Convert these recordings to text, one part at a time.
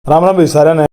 राम राम भाई सारा ने।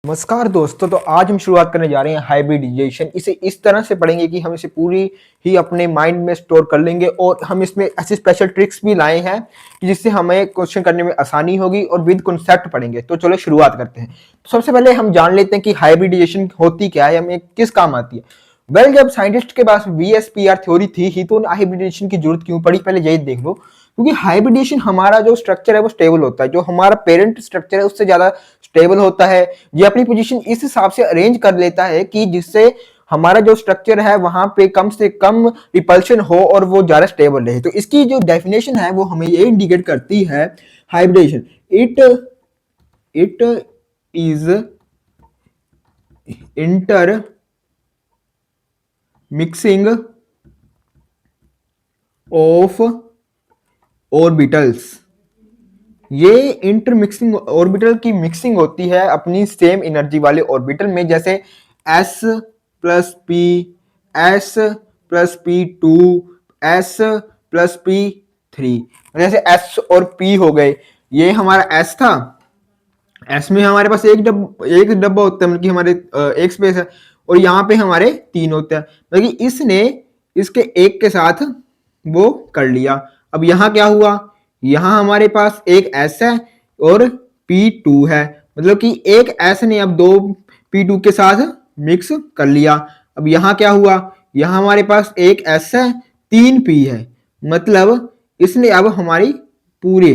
नमस्कार दोस्तों। तो आज हम शुरुआत करने जा रहे हैं हाइब्रिडाइजेशन। इसे इस तरह से पढ़ेंगे कि हम इसे पूरी ही अपने माइंड में स्टोर कर लेंगे और हम इसमें ऐसे स्पेशल ट्रिक्स भी लाए हैं कि जिससे हमें क्वेश्चन करने में आसानी होगी और विद कॉन्सेप्ट पढ़ेंगे। तो चलो शुरुआत करते हैं। तो सबसे पहले हम जान लेते हैं कि हाइब्रिडाइजेशन होती क्या है, हमें किस काम आती है। जब साइंटिस्ट के पास VSPR थ्योरी थी ही तो हाइब्रिडेशन की जरूरत क्यों पड़ी, पहले यही देख लो। क्योंकि हाइब्रिडेशन हमारा जो स्ट्रक्चर है वो स्टेबल होता है, जो हमारा पेरेंट स्ट्रक्चर है उससे ज्यादा स्टेबल होता है। ये अपनी पोजीशन इस हिसाब से अरेंज कर लेता है कि जिससे हमारा जो स्ट्रक्चर है वहां पे कम से कम रिपल्शन हो और वो ज्यादा स्टेबल रहे। तो इसकी जो डेफिनेशन है वो हमें ये इंडिकेट करती है hybridisation. It it is intermixing of orbitals. ये इंटरमिक्सिंग ऑर्बिटल की मिक्सिंग होती है अपनी सेम एनर्जी वाले ऑर्बिटल में, जैसे s plus P, S plus P two, S plus P three. जैसे s और p हो गए, ये हमारा s था। s में हमारे पास एक डब्बा होता है, मतलब कि हमारे एक स्पेस है, और यहाँ पे हमारे तीन होते हैं। मतलब कि इसने इसके एक के साथ वो कर लिया। अब यहाँ क्या हुआ, यहाँ हमारे पास एक S है और P2 है, मतलब कि एक S ने अब दो P2 के साथ मिक्स कर लिया। अब यहाँ क्या हुआ, यहाँ हमारे पास एक S है, तीन P है, मतलब इसने अब हमारी पूरे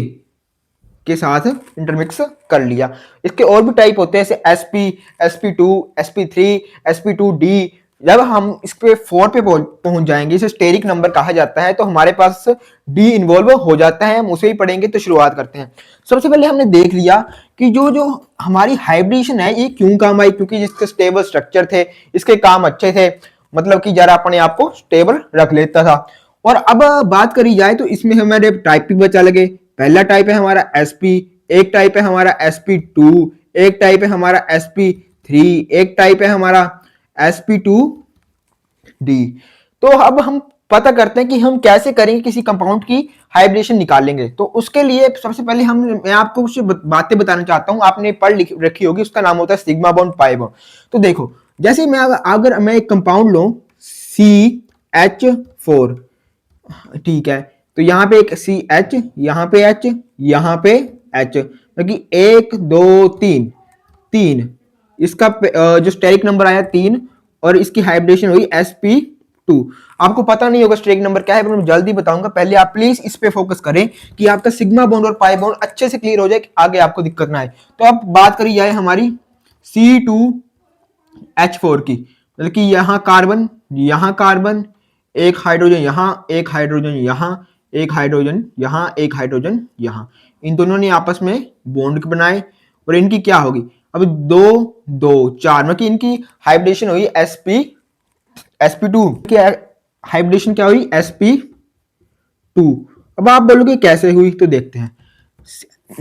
के साथ इंटरमिक्स कर लिया। इसके और भी टाइप होते हैं, जैसे sp, sp2, sp3, sp2d। जब हम इस पे 4 पे पहुंच जाएंगे, इसे स्टेरिक नंबर कहा जाता है, तो हमारे पास d इन्वॉल्व हो जाता है। हम उसे ही पढ़ेंगे। तो शुरुआत करते हैं। सबसे पहले हमने देख लिया कि जो जो हमारी हाइब्रिडेशन है ये क्यों काम आई, क्योंकि जिसके स्टेबल स्ट्रक्चर थे, इसके काम अच्छे थे, मतलब कि जरा अपने आप को स्टेबल रख लेता था। और अब बात करी जाए तो इसमें हमारे टाइप भी बचा लगे। पहला टाइप है हमारा sp, एक टाइप है हमारा sp2, एक टाइप है हमारा sp3, एक टाइप है हमारा sp2d। तो अब हम पता करते हैं कि हम कैसे करेंगे, किसी कंपाउंड की हाइब्रिडेशन निकालेंगे। तो उसके लिए सबसे पहले मैं आपको कुछ बातें बताना चाहता हूं, आपने पढ़ रखी होगी। उसका नाम होता है सिग्मा बॉन्ड पाई बॉन्ड। तो देखो, जैसे मैं अगर मैं एक कंपाउंड लूं CH4, ठीक है, तो यहाँ पे एक CH, यहाँ पे H, यहाँ पे H, मतलब एक दो तीन, तीन इसका जो स्टेरिक नंबर आया तीन, और इसकी हाइब्रिडेशन हुई sp2। आपको पता नहीं होगा स्टेरिक नंबर क्या है, पर मैं जल्दी बताऊंगा। पहले आप प्लीज इस पे फोकस करें कि आपका सिग्मा बॉन्ड और पाई बॉन्ड अच्छे से क्लियर हो जाए, आगे आपको दिक्कत ना आए। तो अब बात करी जाए हमारी C2H4 की, मतलब कि यहाँ कार्बन, एक हाइड्रोजन यहाँ, एक हाइड्रोजन यहाँ, एक हाइड्रोजन यहाँ, एक हाइड्रोजन यहाँ। इन दोनों ने आपस में बॉन्ड बनाए और इनकी क्या होगी, अब दो दो चार, मतलब कि इनकी हाइब्रिडेशन हुई sp2 की हाइब्रिडेशन क्या हुई sp2। अब आप बोलोगे कैसे हुई, तो देखते हैं।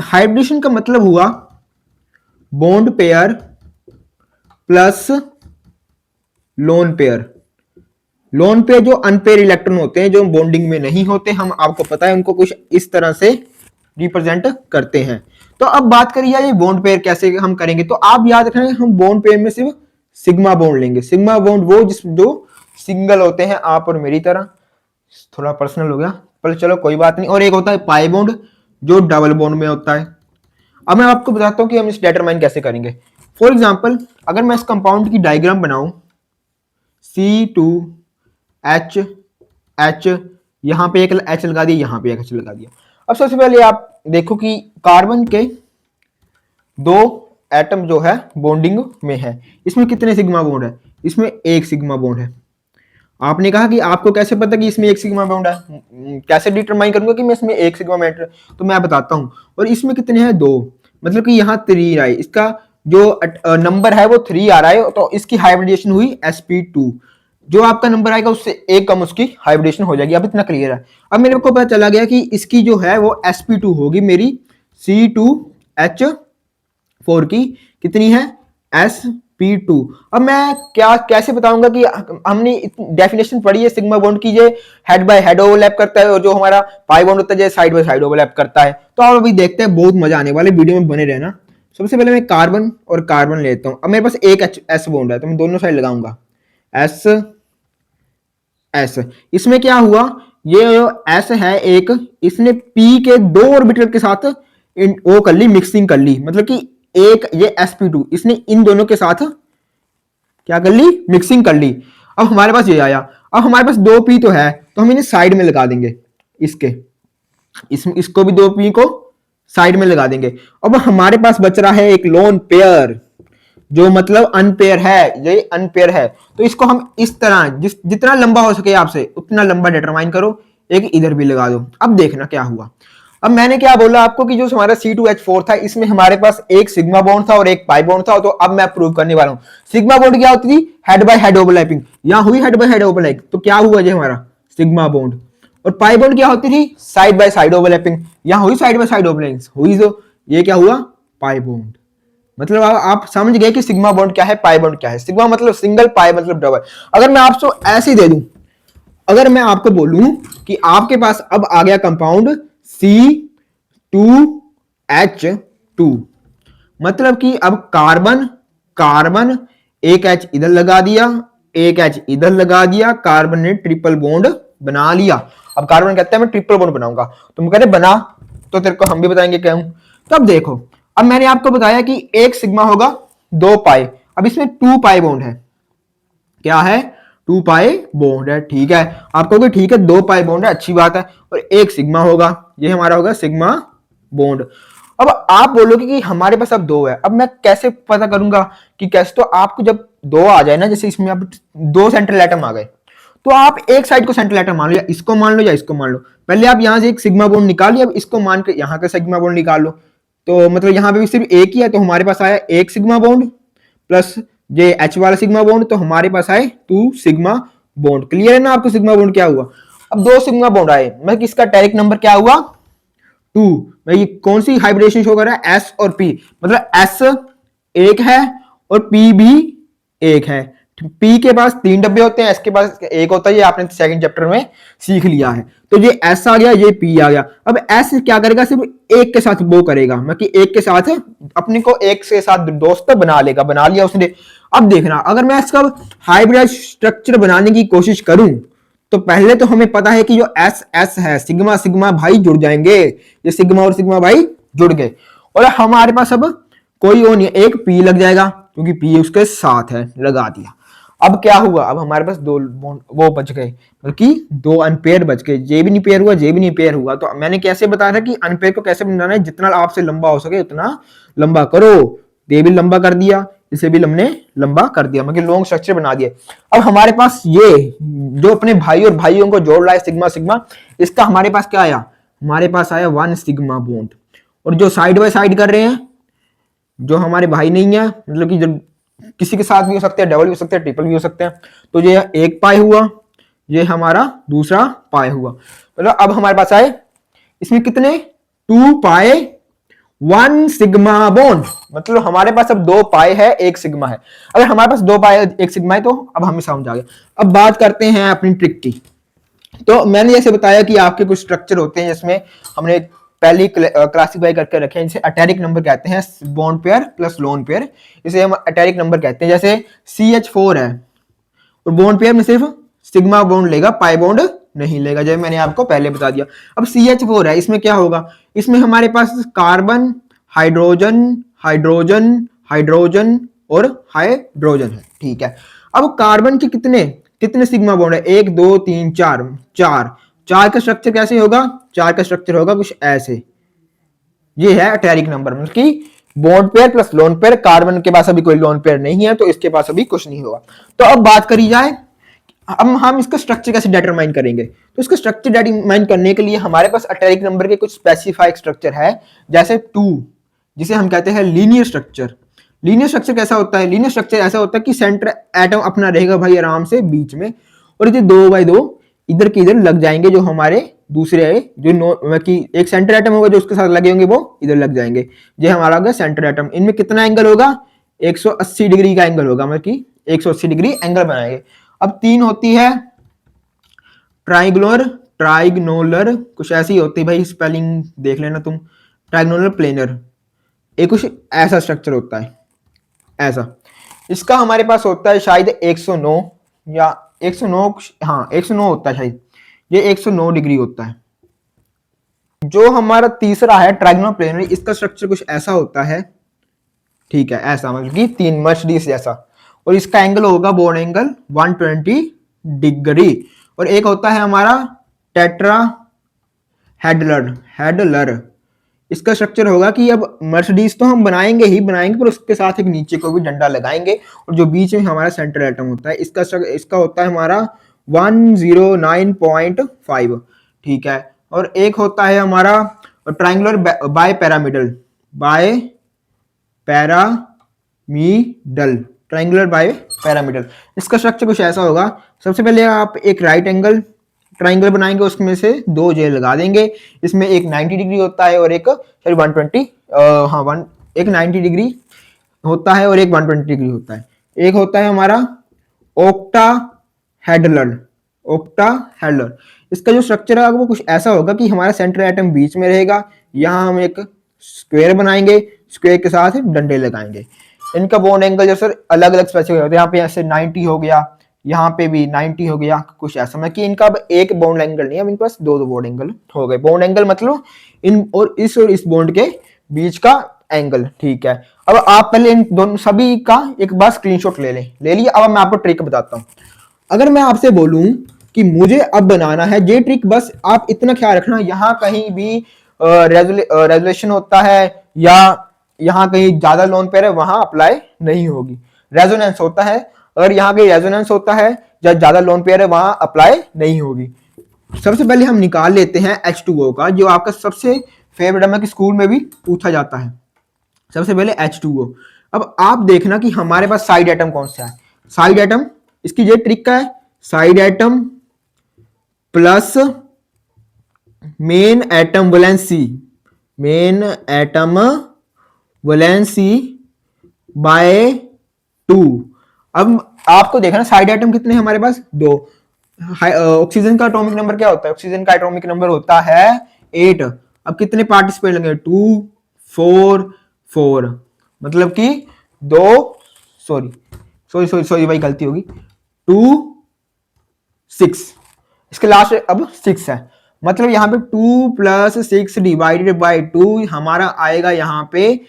हाइब्रिडेशन का मतलब हुआ bond pair plus lone pair. Lone pair जो अनपेयर इलेक्ट्रॉन होते हैं, जो बॉन्डिंग में नहीं होते, हम आपको पता है उनको कुछ इस तरह से रिप्रेजेंट करते हैं। तो अब बात करिए ये बॉन्ड पेयर कैसे हम करेंगे। तो आप याद रखना, हम बॉन्ड पेयर में सिर्फ सिग्मा बॉन्ड लेंगे। सिग्मा बॉन्ड वो जो सिंगल होते हैं, आप और मेरी तरह। थोड़ा पर्सनल हो गया, पर चलो कोई बात नहीं। और एक होता है पाई बॉन्ड जो डबल बॉन्ड में होता है। अब मैं आपको बताता हूं कि हम इस डिटरमाइन कैसे करेंगे। फॉर एग्जाम्पल, अगर मैं इस कंपाउंड की डायग्राम बनाऊं, C2H, यहां पे एक H लगा दिया, यहां पे एक H लगा दिया। अब सबसे पहले आप देखो कि कार्बन के दो एटम जो है बॉन्डिंग में है, इसमें कितने सिग्मा बॉन्ड है, इसमें एक सिग्मा बॉन्ड है। आपने कहा कि आपको कैसे पता कि इसमें एक सिग्मा बॉन्ड है, कैसे डिटरमाइन करूंगा कि मैं इसमें एक सिग्मा बॉन्ड है, तो मैं बताता हूं। और इसमें कितने हैं, दो, मतलब कि यहाँ 3 आए, इसका जो नंबर है वो 3 आ रहा है, तो इसकी हाइब्रिडेशन हुई sp2। जो आपका नंबर आएगा उससे एक कम उसकी हाइब्रिडेशन हो जाएगी। अब इतना क्लियर है। अब मेरे को पता चला गया कि इसकी जो है वो sp2 होगी, मेरी C2H4 की कितनी है, sp2। अब मैं क्या कैसे बताऊंगा कि हमने डेफिनेशन पढ़ी है सिग्मा बॉन्ड की, ये हेड बाय हेड ओवरलैप करता है, और जो हमारा पाई बॉन्ड होता है साइड बाय साइड ओवरलैप करता है। तो अब अभी देखते हैं, बहुत मजा आने वाले, वीडियो में बने रहना। सबसे पहले मैं कार्बन और कार्बन लेता हूं। अब मेरे पास एक एस बॉन्ड है तो मैं दोनों साइड लगाऊंगा एस एस। इसमें क्या हुआ, ये जो एस है एक, इसने पी के दो ऑर्बिटल के साथ वो कर ली, मिक्सिंग कर ली, मतलब कि एक ये sp2 इसने इन दोनों के साथ क्या कर ली, मिक्सिंग कर ली। अब हमारे पास ये आया, अब हमारे पास दो पी तो है तो हम इन्हें साइड में लगा देंगे, इसके इसको भी दो पी को साइड में लगा देंगे। अब हमारे पास बच रहा है एक लोन पेयर, जो मतलब अनपेयर है, ये अनपेयर है। तो इसको हम इस तरह जितना लंबा हो सके आपसे उतना लंबा डिटरमाइन करो, एक इधर भी लगा दो। अब देखना क्या हुआ। अब मैंने क्या बोला आपको कि जो हमारा C2H4 था इसमें हमारे पास एक सिग्मा बॉन्ड था और एक पाई बॉन्ड था। तो अब मैं प्रूव करने वाला हूं। सिग्मा बॉन्ड क्या होती थी, हेड बाय हेड ओवरलैपिंग, यहां हुई हेड बाय हेड ओवरलैपिंग, तो क्या हुआ ये हमारा सिग्मा बॉन्ड। और पाई बॉन्ड क्या होती थी, साइड बाय साइड ओवरलैपिंग, यहां हुई साइड बाय साइड ओवरलैपिंग हुई, तो ये क्या हुआ, पाई बॉन्ड। मतलब आप समझ गए कि सिग्मा बॉन्ड क्या है, पाई बॉन्ड क्या है। सिग्मा मतलब सिंगल, पाई मतलब डबल। अगर मैं आपको ऐसे दे दूं, अगर मैं आपको बोलूं कि आपके पास अब आ गया कंपाउंड C2H2, मतलब कि अब कार्बन कार्बन एक H इधर लगा दिया, एक H इधर लगा दिया, कार्बन ने ट्रिपल बॉन्ड बना लिया। अब कार्बन कहता है मैं ट्रिपल बॉन्ड बनाऊंगा, तुम कह रहे बना, तो तेरे को हम भी बताएंगे क्यों। तब देखो, अब मैंने आपको बताया कि एक सिग्मा होगा दो पाई, अब इसमें टू पाई बॉन्ड है, क्या है, टू पाई बॉन्ड है, ठीक है। आप कहोगे ठीक है दो पाई बॉन्ड है, अच्छी बात है, और एक सिग्मा होगा, ये हमारा होगा सिग्मा बॉन्ड। अब आप बोलोगे कि हमारे पास अब दो है, अब मैं कैसे पता करूंगा कि कैसे, तो आपको जब दो आ जाए ना, जैसे इसमें अब दो सेंट्रल एटम आ गए, तो आप एक साइड को सेंट्रल एटम मान लो, या इसको मान लो या इसको मान लो। पहले आप यहां से एक सिग्मा बॉन्ड निकाल लिया, अब इसको मान के यहां का सिग्मा बॉन्ड निकाल लो, तो मतलब यहां पे भी सिर्फ एक ही है, तो हमारे पास आया एक सिग्मा बॉन्ड प्लस ये एच वाला सिग्मा बॉन्ड, तो हमारे पास आए टू सिग्मा बॉन्ड। क्लियर है ना आपको सिग्मा बॉन्ड क्या हुआ। अब दो सिग्मा बॉन्ड आए, मतलब इसका टैरिक नंबर क्या हुआ, टू। भाई कौन सी हाइब्रिडेशन शो कर रहा है, एस और पी, मतलब एस एक है और पी भी एक है। पी के पास तीन डब्बे होते हैं, एस के पास एक होता है, ये आपने सेकंड चैप्टर में सीख लिया है। तो ये एस आ गया, ये पी आ गया। अब एस क्या करेगा, सिर्फ एक के साथ वो करेगा, मतलब कि एक के साथ अपने को एक के साथ दोस्त बना लेगा, बना लिया उसने। अब देखना, अगर मैं इसका हाइब्रिड स्ट्रक्चर बनाने की कोशिश करूं, तो पहले तो हमें पता है कि जो एस एस है, सिग्मा सिग्मा भाई जुड़ जाएंगे, ये सिग्मा और सिग्मा भाई जुड़ गए, और हमारे पास अब कोई वो नहीं है, एक पी लग जाएगा क्योंकि पी उसके साथ है, लगा दिया। अब क्या हुआ, अब हमारे पास दो वो बच गए, बल्कि दो अनपेयर बच गए, ये भी नहीं पेयर हुआ, ये भी नहीं पेयर हुआ। तो मैंने कैसे बताया था कि अनपेयर को कैसे बनाना है, जितना आपसे लंबा हो सके उतना लंबा करो। ये भी लंबा कर दिया, इसे भी हमने लंबा कर दिया, मतलब लॉन्ग स्ट्रक्चर बना दिया। अब हमारे पास ये जो अपने भाई और भाइयों को जोड़ रहा है सिग्मा सिग्मा, इसका हमारे पास क्या आया, हमारे पास आया वन सिग्मा बॉन्ड। और जो साइड बाय साइड कर रहे हैं, जो हमारे भाई नहीं है, मतलब कि जब किसी के साथ भी हो सकते हैं, डबल भी हो सकते हैं, ट्रिपल भी हो सकते हैं, तो ये एक पाई हुआ, ये हमारा दूसरा पाई हुआ। मतलब अब हमारे पास आए इसमें कितने, two pi one sigma bond, मतलब हमारे पास अब दो पाई है एक सिग्मा है। अगर हमारे पास दो पाई एक सिग्मा है तो अब हमें समझ आ गया। अब बात करते हैं अपनी ट्रिक की। तो मैंने जैसे बताया कि आपके कुछ स्ट्रक्चर होते हैं जिसमें हमने पहले क्लासिफाई करके रखे हैं, जिसे अटेरिक नंबर कहते हैं, bond pair plus lone pair, इसे हम अटेरिक नंबर कहते हैं। जैसे CH4 है और बॉन्ड पेयर में सिर्फ सिग्मा बॉन्ड लेगा, पाई बॉन्ड नहीं लेगा, जैसे मैंने आपको पहले बता दिया। अब CH4 है, इसमें क्या होगा, इसमें हमारे पास कार्बन हाइड्रोजन हाइड्रोजन हाइड्रोजन और हाइड्रोजन है, ठीक है। अब कार्बन के कितने कितने सिग्मा बॉन्ड है, एक दो तीन चार, चार चार का स्ट्रक्चर कैसे होगा, चार का स्ट्रक्चर होगा कुछ ऐसे, ये है अटेरिक नंबर, मतलब कि bond pair plus lone pair. Carbon के पास अभी कोई लोन पेयर नहीं है तो इसके पास अभी कुछ नहीं होगा। तो अब बात करी जाए, अब हम इसका स्ट्रक्चर कैसे डिटरमाइन करेंगे। तो इसका स्ट्रक्चर डिटरमाइन करने के लिए हमारे पास अटेरिक नंबर के कुछ स्पेसिफाइड स्ट्रक्चर है, जैसे 2, जिसे हम कहते हैं लीनियर स्ट्रक्चर। लीनियर स्ट्रक्चर कैसा होता है, लीनियर स्ट्रक्चर ऐसा होता है कि सेंटर एटम अपना रहेगा भाई आराम से बीच में, और ये 2 बाई 2 इधर के इधर लग जाएंगे, जो हमारे दूसरे जो कि एक सेंटर एटम होगा जो उसके साथ लगे होंगे वो इधर लग जाएंगे, ये हमारा होगा सेंटर एटम। इनमें कितना एंगल होगा, 180 डिग्री का एंगल होगा, मतलब कि 180 डिग्री एंगल बनाएंगे। अब 3 होती है ट्राइगुलर ट्राइग्नोलर, कुछ ऐसी होती है भाई, स्पेलिंग देख लेना तुम, ट्राइग्नोलर प्लेनर, एक कुछ ऐसा स्ट्रक्चर होता है, ऐसा। इसका हमारे पास होता है शायद 109 या 109, हाँ 109 होता है शायद, ये 109 डिग्री होता है। जो हमारा तीसरा है ट्रायंगुलर प्लेनरी, इसका स्ट्रक्चर कुछ ऐसा होता है, ठीक है, ऐसा मतलब कि 3 मर्सिडीज जैसा, और इसका एंगल होगा बोर्ड एंगल 120 डिग्री। और एक होता है हमारा टेट्रा हेडलर, इसका स्ट्रक्चर होगा कि अब मर्सिडीज तो हम बनाएंगे ही बनाएंगे, पर उसके साथ एक नीचे को भी डंडा लगाएंगे, और जो बीच में हमारा सेंटर एटम होता है, इसका होता है हमारा 109.5, ठीक है। और एक होता है हमारा triangular bipyramidal, triangular bipyramidal. इसका स्ट्रक्चर कुछ ऐसा होगा। सबसे पहले आप एक राइट एंगल ट्राइंगल बनाएंगे, उसमें से 2 जेल लगा देंगे। इसमें एक 90 डिग्री होता है और एक सॉरी 120, एक 90 डिग्री होता है और एक 120 डिग्री होता है। एक होता है हमारा ऑक्टाहेड्रल, इसका जो स्ट्रक्चर है वो कुछ ऐसा होगा कि हमारा सेंट्रल एटम बीच में रहेगा, यहाँ हम एक स्क्वायर बनाएंगे, स्क्वायर के साथ डंडे लगाएंगे। इनका बॉन्ड एंगल जैसे अलग अलग स्पेसिफिक होता है, यहाँ पे ऐसे 90 हो गया, यहाँ पे भी 90 हो गया, कुछ ऐसा। मैं कि इनका अब एक बॉन्ड एंगल नहीं है, इनके पास 2 बॉन्ड एंगल हो गए। बॉन्ड एंगल मतलब इन और इस बॉन्ड के बीच का एंगल, ठीक है। अब आप पहले इन दोनों सभी का एक बार स्क्रीनशॉट ले लिया। अब मैं आपको ट्रिक बताता हूँ। अगर मैं आपसे बोलूं कि मुझे अब बनाना है ये ट्रिक, बस आप इतना ख्याल रखना, यहाँ कहीं भी रेजोल्यूशन होता है या यहाँ कहीं ज्यादा लोन पेयर है, वहां अप्लाई नहीं होगी। रेजोनेंस होता है, अगर यहाँ कहीं रेजोनेंस होता है या ज्यादा लोन पेयर है, वहां अप्लाई नहीं होगी। सबसे पहले हम निकाल लेते हैं H2O का, जो आपका सबसे फेवरेट है, कि स्कूल में भी पूछा जाता है। सबसे पहले H2O। अब आप देखना कि हमारे पास साइड एटम कौन सा है। साइड एटम, इसकी ये ट्रिक का है, side atom plus main atom valency by 2। अब आपको देखना साइड एटम कितने हैं हमारे पास, 2। ऑक्सीजन का एटॉमिक नंबर क्या होता है, ऑक्सीजन का एटॉमिक नंबर होता है 8। अब कितने पार्टिसिपेंट लगे, 2 4 4, मतलब कि 2 सॉरी भाई गलती होगी, 2 6, इसके लास्ट अब 6 है, मतलब यहाँ पे 2 + 6 डिवाइडेड बाय 2 हमारा आएगा यहाँ पे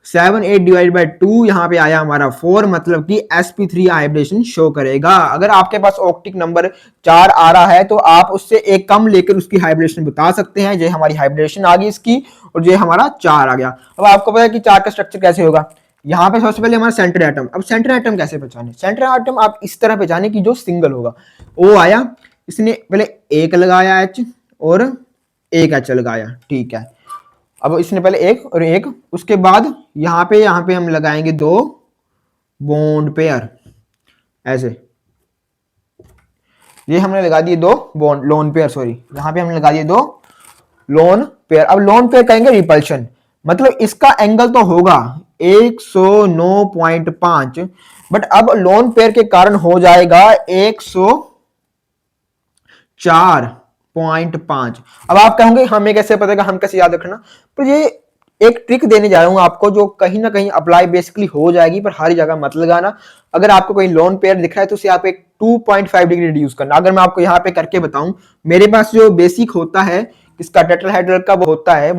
7 8 डिवाइडेड बाय 2, यहाँ पे आया हमारा 4, मतलब कि sp3 हाइब्रिडेशन शो करेगा। अगर आपके पास ऑक्टिक नंबर 4 आ रहा है तो आप उससे एक कम लेकर उसकी हाइब्रिडेशन बता सकते हैं। ये हमारी हाइब्रिडेशन आ गई इसकी, और ये हमारा 4 आ गया। अब आपको पता है कि 4 का स्ट्रक्चर कैसे होगा। यहाँ पे सबसे पहले हमारा सेंटर एटम। अब सेंटर एटम कैसे पहचाने, सेंटर एटम आप इस तरह पहचाने कि जो सिंगल होगा। O आया, इसने पहले एक लगाया H और एक H लगाया, ठीक है। अब इसने पहले एक और एक, उसके बाद यहाँ पे हम लगाएंगे 2 बॉन्ड पेयर, ऐसे। ये हमने लगा दिए 2 बॉन्ड लोन पेयर, सॉरी यहाँ पे हमने लगा दिए 2 लोन पेयर। अब लोन पेयर कहेंगे रिपल्शन, मतलब इसका एंगल तो होगा 109.5, बट अब लोन पेयर के कारण हो जाएगा 104.5। अब आप कहोगे हमें कैसे पता, हम कैसे याद रखना, तो ये एक ट्रिक देने जा रहा हूं आपको, जो कहीं ना कहीं अप्लाई बेसिकली हो जाएगी, पर हर जगह मत लगाना। अगर आपको कोई लोन पेयर दिख रहा है तो उसे आप एक 2.5 डिग्री रिड्यूस करना। अगर मैं आपको यहाँ पे करके बताऊं, मेरे पास जो बेसिक होता है इसका टेट्राहेड्रल का वो होता है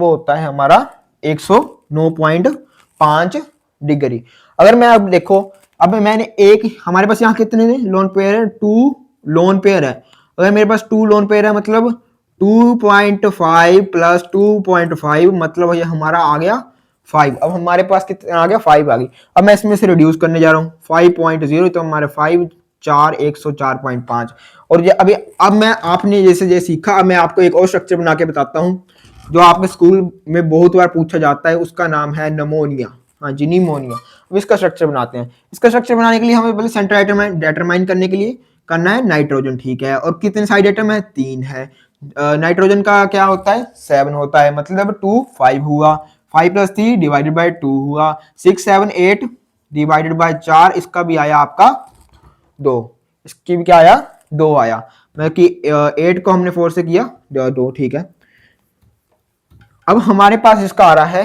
हमारा 109.5 डिग्री। अगर मैं अब देखो, अब मैंने एक, हमारे पास यहाँ कितने लोन पेयर है, 2 लोन पेयर है। अगर मेरे पास 2 लोन पेयर है, मतलब 2.5 + 2.5, मतलब ये हमारा आ गया 5। अब हमारे पास कितना आ गया, 5 आ गई। अब मैं इसमें से रिड्यूस करने जा रहा हूँ 5.0, तो हमारे 5 4 104.5। और ये अभी अब मैं आपने जैसे सीखा, अब मैं आपको एक और स्ट्रक्चर बना के बताता हूँ जो आपके स्कूल में बहुत बार पूछा जाता है। उसका नाम है नमोनिया, हाँ जी निमोनिया। अब इसका स्ट्रक्चर बनाते हैं। इसका स्ट्रक्चर बनाने के लिए हमें पहले सेंटर एटम डिटरमाइन करने के लिए करना है नाइट्रोजन, ठीक है। और कितने साइड एटम है, 3 है। नाइट्रोजन का क्या होता है, 7 होता है, मतलब 2 5 हुआ, 5 + 3 डिवाइडेड बाय 2 हुआ, 6 7 8 डिवाइडेड बाय 4, इसका भी आया आपका 2, इसकी भी क्या आया, 2 आया, मतलब कि 8 को हमने 4 से किया 2, ठीक है। अब हमारे पास इसका आ रहा है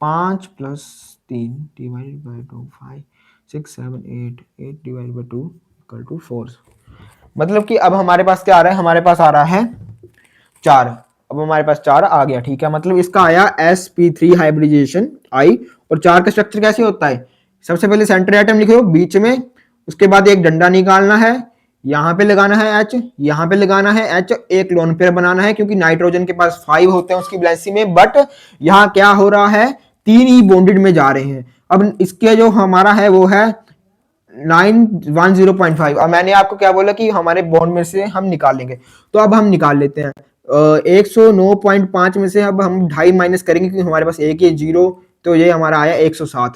5 plus 3 divided by 2 5 6 7 8 8 divided by 2 equal to 4। मतलब कि अब हमारे पास क्या आ रहा है, हमारे पास आ रहा है 4। अब हमारे पास 4 आ गया, ठीक है। मतलब इसका आया sp3 हाइब्रिडाइजेशन आई। और 4 का स्ट्रक्चर कैसे होता है, सबसे पहले सेंटर एटम लिख लो बीच में, उसके बाद एक डंडा निकालना है, यहाँ पे लगाना है H, यहाँ पे लगाना है H, एक लोन पेयर बनाना है, क्योंकि नाइट्रोजन के पास 5 होते हैं उसकी वैलेंसी में, बट यहाँ क्या हो रहा है, 3 ही बॉन्डेड में जा रहे हैं। अब इसके जो हमारा है वो है 910.5। अब मैंने आपको क्या बोला कि हमारे बॉन्ड में से हम निकालेंगे, तो अब हम निकाल लेते हैं। 109.5 में से अब हम 2.5 माइनस करेंगे, क्योंकि हमारे पास एक ही 0, तो ये हमारा आया 107।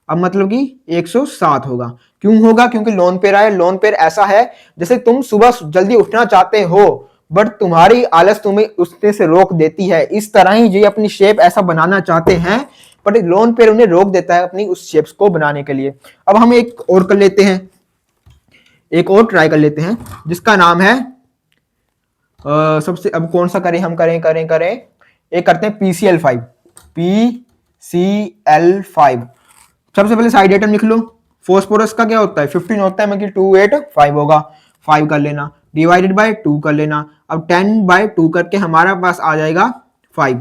अब मतलब कि 107 होगा। क्यों होगा, क्योंकि लोन पेयर आया। लोन पेयर ऐसा है जैसे तुम सुबह जल्दी उठना चाहते हो, बट तुम्हारी आलस तुम्हें उठने से रोक देती है। इस तरह ही ये अपनी शेप ऐसा बनाना चाहते हैं, बट लोन पेयर उन्हें रोक देता है अपनी उस शेप्स को बनाने के लिए। अब हम एक और कर लेते हैं, एक और ट्राई कर लेते हैं, जिसका नाम है सबसे, अब कौन सा करें हम, करें एक करते हैं PCl5। PCl5 सबसे पहले साइड एटम लिख लो। फॉस्फोरस का क्या होता है 15 होता है, मतलब 285 होगा, 5 कर लेना, डिवाइडेड बाय 2 कर लेना। अब 10/2 करके हमारा पास आ जाएगा 5।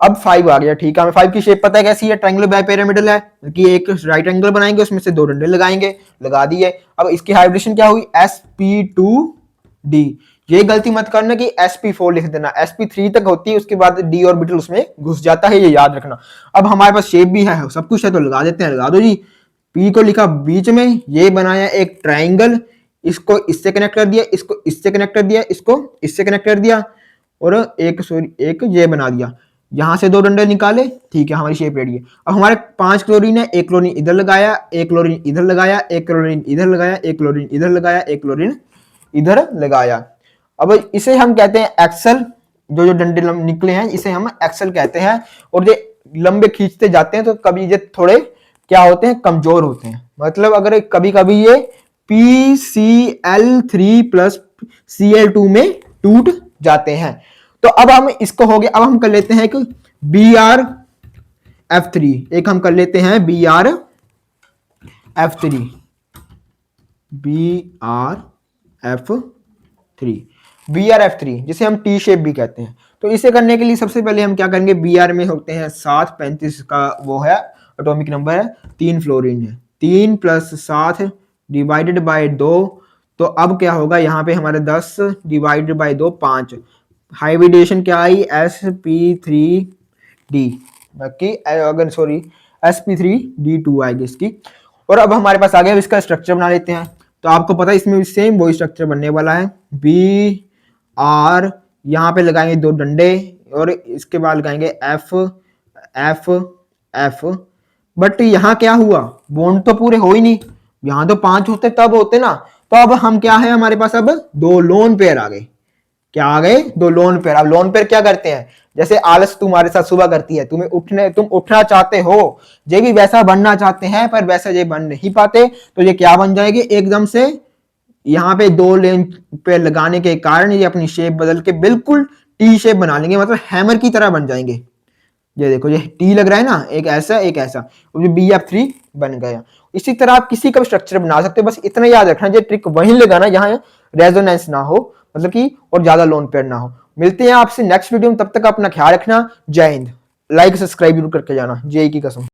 अब 5 आ गया, ठीक है। हमें 5 की शेप पता है कैसी है, ट्रायंगुलर बाइपिरामिडल है, कि एक राइट एंगल बनाएंगे, उसमें से 2 डंडे लगाएंगे, लगा दिए। अब इसकी हाइब्रिडेशन क्या हुई, sp2d। ये गलती मत करना कि sp4 लिख देना, sp3 तक होती है, उसके बाद d ऑर्बिटल उसमें घुस जाता है, ये याद रखना। अब हमारे पास शेप भी है, सब कुछ है, तो लगा देते हैं, लगा दो जी। p को लिखा बीच में, ये बनाया एक ट्राइंगल, इसको इससे कनेक्ट कर दिया, इसको इससे कनेक्ट कर दिया, इसको इससे कनेक्ट कर दिया, और एक ये बना दिया। यहां से 2 डंडे निकाले, ठीक है, हमारी शेप रेडी है। अब हमारे 5 क्लोरीन है, एक क्लोरीन इधर लगाया, एक क्लोरीन इधर लगाया, एक क्लोरीन इधर लगाया, एक क्लोरीन इधर लगाया, एक क्लोरीन इधर लगाया। अब इसे हम कहते हैं एक्सल। जो डंडे निकले हैं इसे हम एक्सल कहते हैं। और ये लंबे खींचते जाते हैं, तो कभी ये थोड़े क्या होते हैं, कमजोर होते हैं। मतलब अगर कभी कभी ये PCl3 प्लस Cl2 में टूट जाते हैं। तो अब हम इसको हो गया। अब हम कर लेते हैं एक BrF3, एक हम कर लेते हैं BrF3, BrF3 जिसे हम टी शेप भी कहते हैं। तो इसे करने के लिए सबसे पहले हम क्या करेंगे, Br में होते हैं 735 का वो है एटॉमिक नंबर है, 3 फ्लोरीन है, 3 प्लस 7 डिवाइडेड बाय 2। तो अब क्या होगा, यहाँ पे हमारे 10 डिवाइडेड बाय 2 5। हाइब्रिडेशन क्या आई, sp3d, बाकी अगर सॉरी sp3d2 आएगी इसकी। और अब हमारे पास आ गया, इसका स्ट्रक्चर बना लेते हैं। तो आपको पता है इसमें भी सेम वही स्ट्रक्चर बनने वाला है। Br यहाँ पे लगाएंगे 2 डंडे, और इसके बाद लगाएंगे F F F। बट यहाँ क्या हुआ, बॉन्ड तो पूरे हो ही नहीं, यहाँ तो 5 होते तब होते ना। तो अब हम क्या है, हमारे पास अब 2 लोन पेयर आ गए। क्या आ गए, 2 लोन पेयर। अब लोन पेयर क्या करते हैं, जैसे आलस तुम्हारे साथ सुबह करती है, तुम उठना चाहते हो, ये भी वैसा बनना चाहते हैं, पर वैसा ये बन नहीं पाते, तो ये क्या बन जाएंगे एकदम से, यहाँ पे 2 लेन पे लगाने के कारण ये अपनी शेप बदल के बिल्कुल टी शेप बना लेंगे, मतलब हैमर की तरह बन जाएंगे। ये देखो, ये टी लग रहा है ना, एक ऐसा एक ऐसा, और ये BF3 बन गया। इसी तरह आप किसी का स्ट्रक्चर बना सकते हो, बस इतना याद रखना, ये ट्रिक वहीं लगाना जहां रेजोनेंस ना हो, मतलब कि और ज्यादा लोन पेयर ना हो। मिलते हैं आपसे नेक्स्ट वीडियो में, तब तक अपना ख्याल रखना। जय हिंद। लाइक सब्सक्राइब जरूर करके जाना, जय की कसम।